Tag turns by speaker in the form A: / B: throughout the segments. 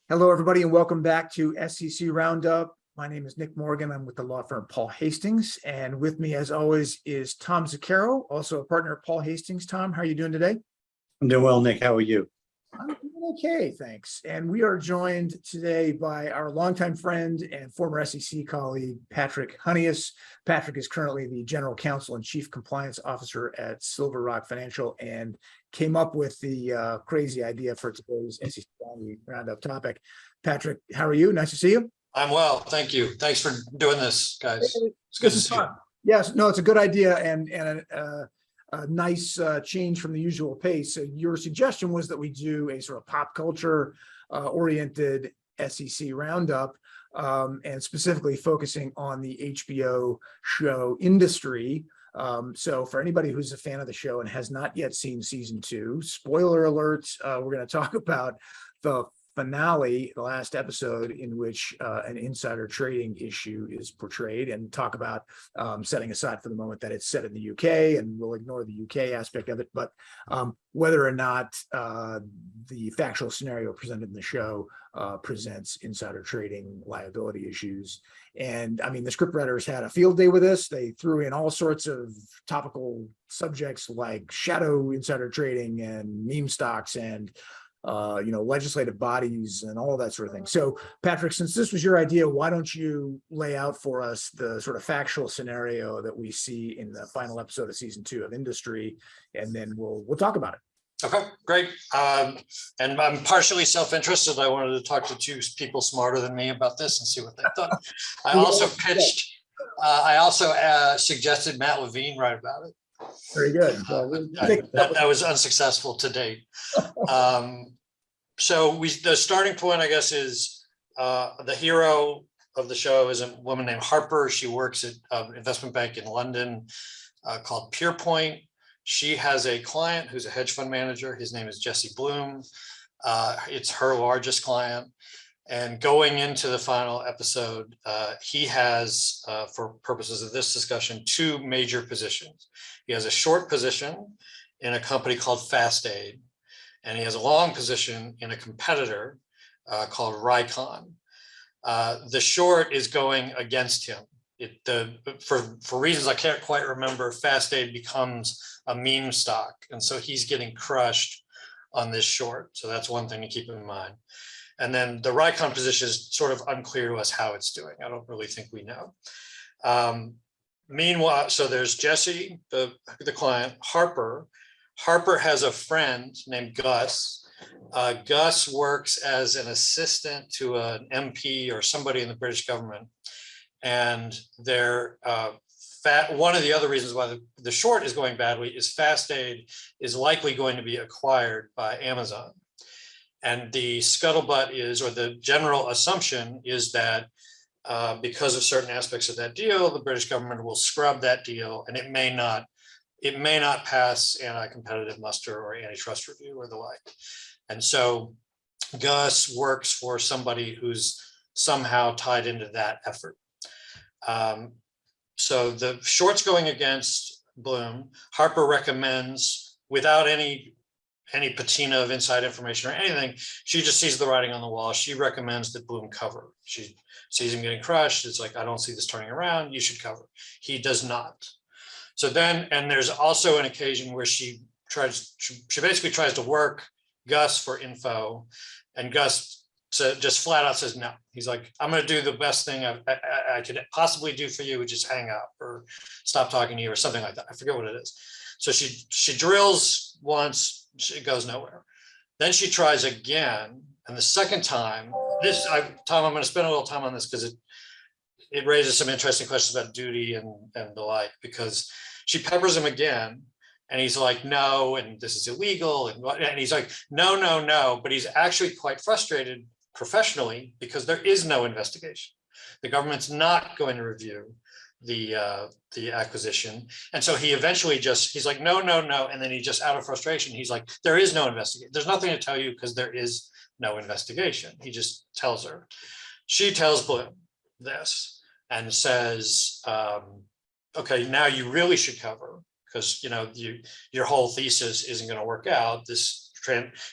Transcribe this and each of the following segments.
A: Hello, everybody, and welcome back to SEC Roundup. My name is Nick Morgan. I'm with the law firm Paul Hastings, and with me, as always, is Tom Zuccaro, also a partner of Paul Hastings. Tom, how are you doing today?
B: I'm doing well, Nick. How are you?
A: I'm doing okay, thanks. And we are joined today by our longtime friend and former SEC colleague, Patrick Hunnius. Patrick is currently the General Counsel and Chief Compliance Officer at Silver Rock Financial and came up with the crazy idea for today's SEC Roundup topic. Patrick, how are you? Nice to see you.
C: I'm well, thank you. Thanks for doing this, guys. It's good to see you.
A: Yes, no, it's a good idea and a nice change from the usual pace. So your suggestion was that we do a sort of pop culture oriented SEC roundup, and specifically focusing on the HBO show Industry. So for anybody who's a fan of the show and has not yet seen season 2, spoiler alert, we're going to talk about the finale, the last episode in which an insider trading issue is portrayed, and talk about setting aside for the moment that it's set in the UK, and we'll ignore the UK aspect of it, but whether or not the factual scenario presented in the show presents insider trading liability issues. And I mean, the scriptwriters had a field day with this. They threw in all sorts of topical subjects like shadow insider trading and meme stocks and legislative bodies and all that sort of thing. So Patrick, since this was your idea, why don't you lay out for us the sort of factual scenario that we see in the final episode of season 2 of Industry, and then we'll talk about it.
C: Okay, great. And I'm partially self-interested. I wanted to talk to 2 people smarter than me about this and see what they thought. I also suggested Matt Levine write about it.
A: Very good. Well,
C: that was unsuccessful to date. So the starting point, I guess, is the hero of the show is a woman named Harper. She works at an investment bank in London called Pierpoint. She has a client who's a hedge fund manager. His name is Jesse Bloom. It's her largest client. And going into the final episode, he has, for purposes of this discussion, 2 major positions. He has a short position in a company called FastAid, and he has a long position in a competitor called Rycon. The short is going against him. For reasons I can't quite remember, FastAid becomes a meme stock, and so he's getting crushed on this short. So that's one thing to keep in mind. And then the Rycon position is sort of unclear to us how it's doing. I don't really think we know. Meanwhile, so there's Jesse, the client, Harper. Harper has a friend named Gus. Gus works as an assistant to an MP or somebody in the British government. And they're one of the other reasons why the short is going badly is FastAid is likely going to be acquired by Amazon. And the scuttlebutt is, or the general assumption is that because of certain aspects of that deal, the British government will scrub that deal, and it may not pass anti-competitive muster or antitrust review or the like. And so Gus works for somebody who's somehow tied into that effort. So the short's going against Bloom. Harper recommends, without any patina of inside information or anything, she just sees the writing on the wall. She recommends that Bloom cover. She sees him getting crushed. It's like, I don't see this turning around. You should cover. He does not. So then, and there's also an occasion where she basically tries to work Gus for info, and Gus just flat out says no. He's like, I'm going to do the best thing I could possibly do for you, which is hang up or stop talking to you or something like that. I forget what it is. So she drills once, it goes nowhere. Then she tries again, and the second time, Tom, I'm going to spend a little time on this because it raises some interesting questions about duty and the like, because she peppers him again, and he's like, no, and this is illegal, and he's like, no, but he's actually quite frustrated professionally because there is no investigation. The government's not going to review the acquisition. And so he eventually he's like, no. And then he just, out of frustration, he's like, there is no investigation. There's nothing to tell you because there is no investigation. He just tells her. She tells Bloom this and says, okay, now you really should cover because, your whole thesis isn't going to work out. This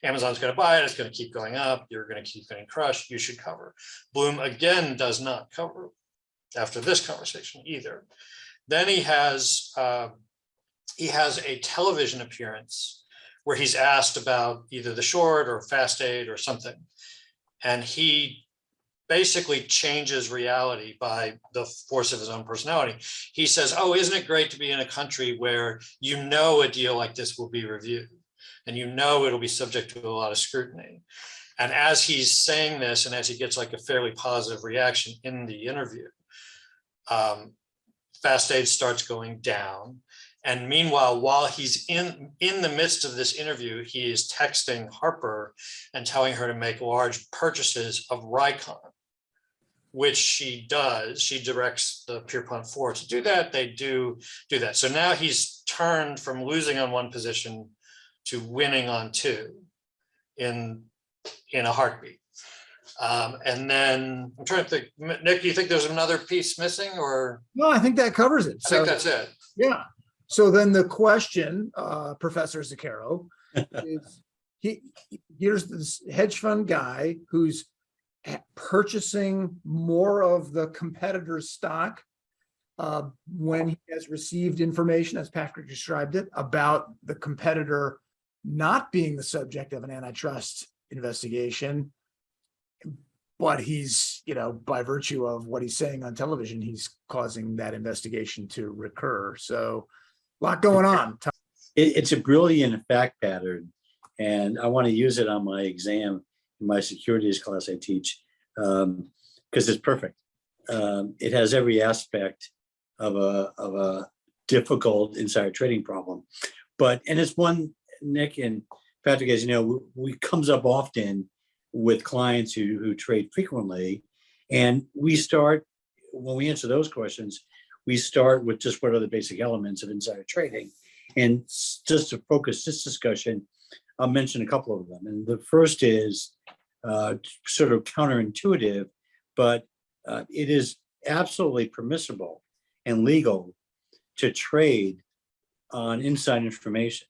C: Amazon's going to buy it. It's going to keep going up. You're going to keep getting crushed. You should cover. Bloom again does not cover after this conversation either. Then he has a television appearance where he's asked about either the short or fast aid or something. And he basically changes reality by the force of his own personality. He says, oh, isn't it great to be in a country where you know a deal like this will be reviewed and you know it'll be subject to a lot of scrutiny. And as he's saying this and as he gets like a fairly positive reaction in the interview, fast aid starts going down. And meanwhile, while he's in the midst of this interview, he is texting Harper and telling her to make large purchases of Rikon, which she does. She directs the Pierpont 4 to do that. They do that. So now he's turned from losing on one position to winning on two in a heartbeat. And then I'm trying to think, Nick, do you think there's another piece missing or?
A: No, I think that covers it.
C: I think that's it.
A: Yeah. So then the question, Professor Zucchero, is here's this hedge fund guy who's purchasing more of the competitor's stock when he has received information, as Patrick described it, about the competitor not being the subject of an antitrust investigation. But he's, by virtue of what he's saying on television, he's causing that investigation to recur. So a lot going on.
B: It's a brilliant fact pattern, and I want to use it on my exam in my securities class I teach because it's perfect. It has every aspect of a difficult insider trading problem, and it's one, Nick and Patrick, as you know, we comes up often with clients who trade frequently, and we start when we answer those questions. We start with just what are the basic elements of insider trading. And just to focus this discussion, I'll mention a couple of them. And the first is sort of counterintuitive, but it is absolutely permissible and legal to trade on inside information,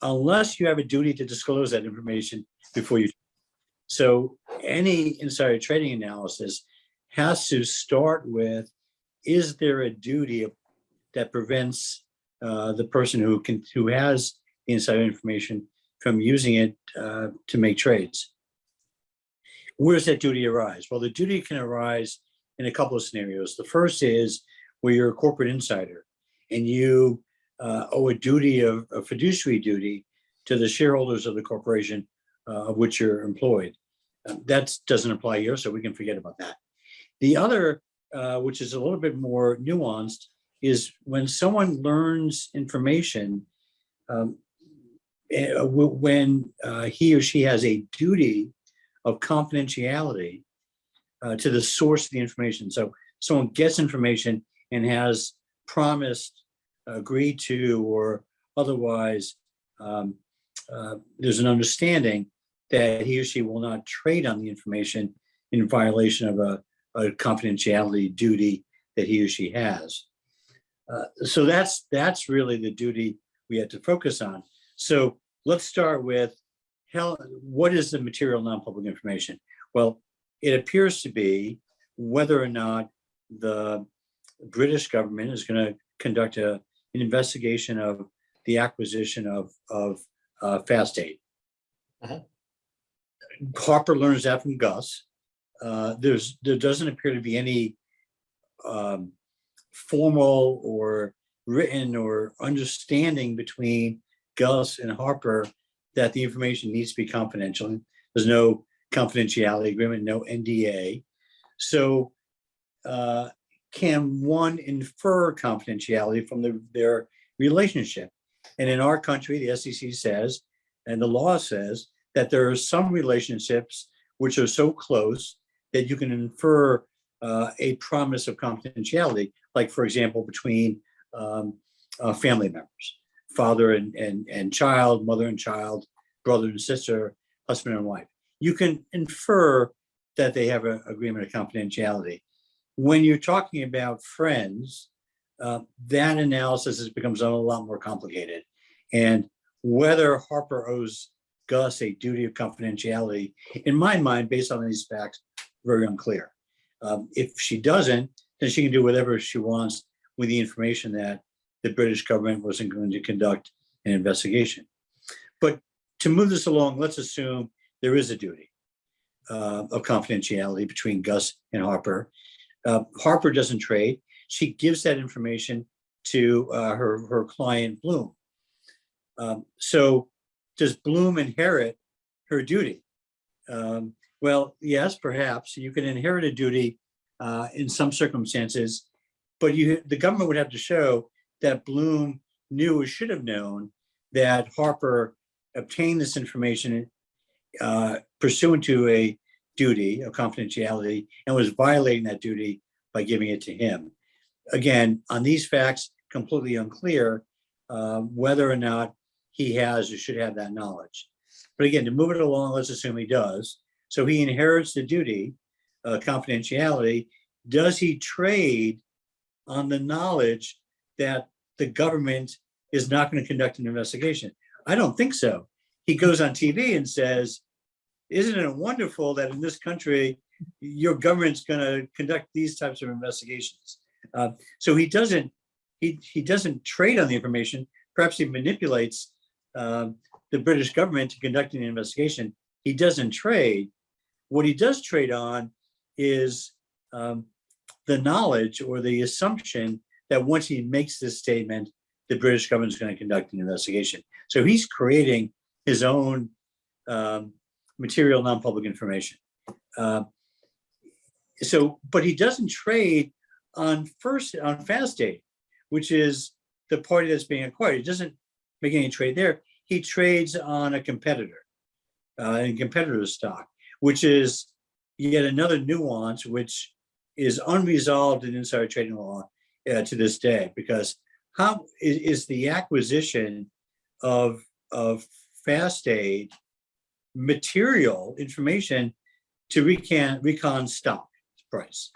B: unless you have a duty to disclose that information before you. So any insider trading analysis has to start with, is there a duty that prevents the person who has the insider information from using it to make trades? Where does that duty arise? Well, the duty can arise in a couple of scenarios. The first is where you're a corporate insider and you owe a fiduciary duty to the shareholders of the corporation of which you're employed. That doesn't apply here, so we can forget about that. The other, which is a little bit more nuanced, is when someone learns information, when he or she has a duty of confidentiality to the source of the information. So someone gets information and has promised, agreed to, or otherwise there's an understanding that he or she will not trade on the information in violation of a confidentiality duty that he or she has. So that's really the duty we have to focus on. So let's start with what is the material non-public information? Well, it appears to be whether or not the British government is going to conduct an investigation of the acquisition of Fast Aid. Harper learns that from Gus. There doesn't appear to be any formal or written or understanding between Gus and Harper that the information needs to be confidential. There's no confidentiality agreement, no NDA. So can one infer confidentiality from their relationship? And in our country, the SEC says, and the law says, that there are some relationships which are so close that you can infer a promise of confidentiality, like, for example, between family members, father and child, mother and child, brother and sister, husband and wife. You can infer that they have an agreement of confidentiality. When you're talking about friends, that analysis becomes a lot more complicated. And whether Harper owes Gus a duty of confidentiality, in my mind, based on these facts, very unclear. If she doesn't, then she can do whatever she wants with the information that the British government wasn't going to conduct an investigation. But to move this along, let's assume there is a duty of confidentiality between Gus and Harper. Harper doesn't trade. She gives that information to her client, Bloom. So does Bloom inherit her duty? Well, yes, perhaps. You can inherit a duty in some circumstances, but the government would have to show that Bloom knew or should have known that Harper obtained this information pursuant to a duty of confidentiality and was violating that duty by giving it to him. Again, on these facts, completely unclear whether or not he has or should have that knowledge. But again, to move it along, let's assume he does. So he inherits the duty, confidentiality. Does he trade on the knowledge that the government is not going to conduct an investigation? I don't think so. He goes on TV and says, isn't it wonderful that in this country, your government's going to conduct these types of investigations? So he doesn't trade on the information. Perhaps he manipulates the British government to conduct an investigation. He doesn't trade. What he does trade on is the knowledge or the assumption that once he makes this statement, the British government is going to conduct an investigation. So he's creating his own material non-public information. But he doesn't trade on fast date, which is the party that's being acquired. He doesn't make any trade there. He trades on a competitor, and competitor stock, which is yet another nuance, which is unresolved in insider trading law to this day, because how is the acquisition of fast date material information to recon stock price?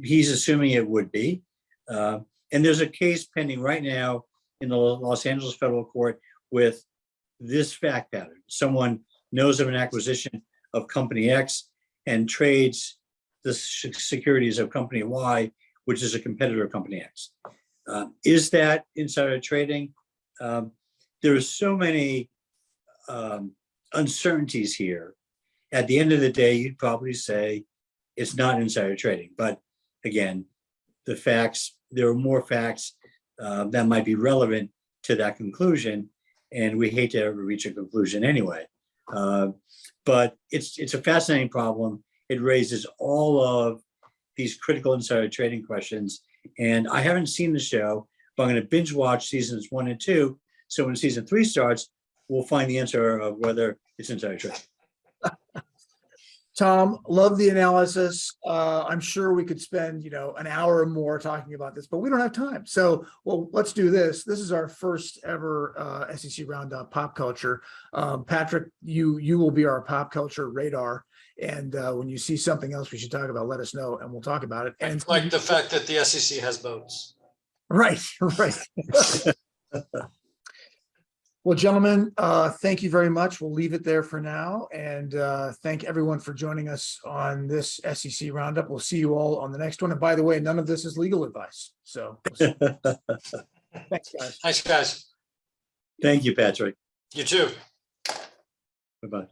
B: He's assuming it would be. And there's a case pending right now in the Los Angeles federal court with this fact pattern. Someone knows of an acquisition of company X and trades the securities of company Y, which is a competitor of company X. Is that insider trading? There are so many uncertainties here. At the end of the day, you'd probably say it's not insider trading. But again, the facts, there are more facts that might be relevant to that conclusion, and we hate to ever reach a conclusion anyway. But it's a fascinating problem. It raises all of these critical insider trading questions. And I haven't seen the show, but I'm going to binge watch seasons 1 and 2. So when season 3 starts, we'll find the answer of whether it's insider trading.
A: Tom, love the analysis. I'm sure we could spend, an hour or more talking about this, but we don't have time. So, well, let's do this. This is our first ever SEC Roundup pop culture. Patrick, you will be our pop culture radar. And when you see something else we should talk about, let us know and we'll talk about it. And
C: like the fact that the SEC has votes.
A: Right. Well, gentlemen, thank you very much. We'll leave it there for now. And thank everyone for joining us on this SEC Roundup. We'll see you all on the next one. And by the way, none of this is legal advice. So thanks, guys.
C: Thanks, guys.
B: Thank you, Patrick.
C: You too.
B: Bye-bye.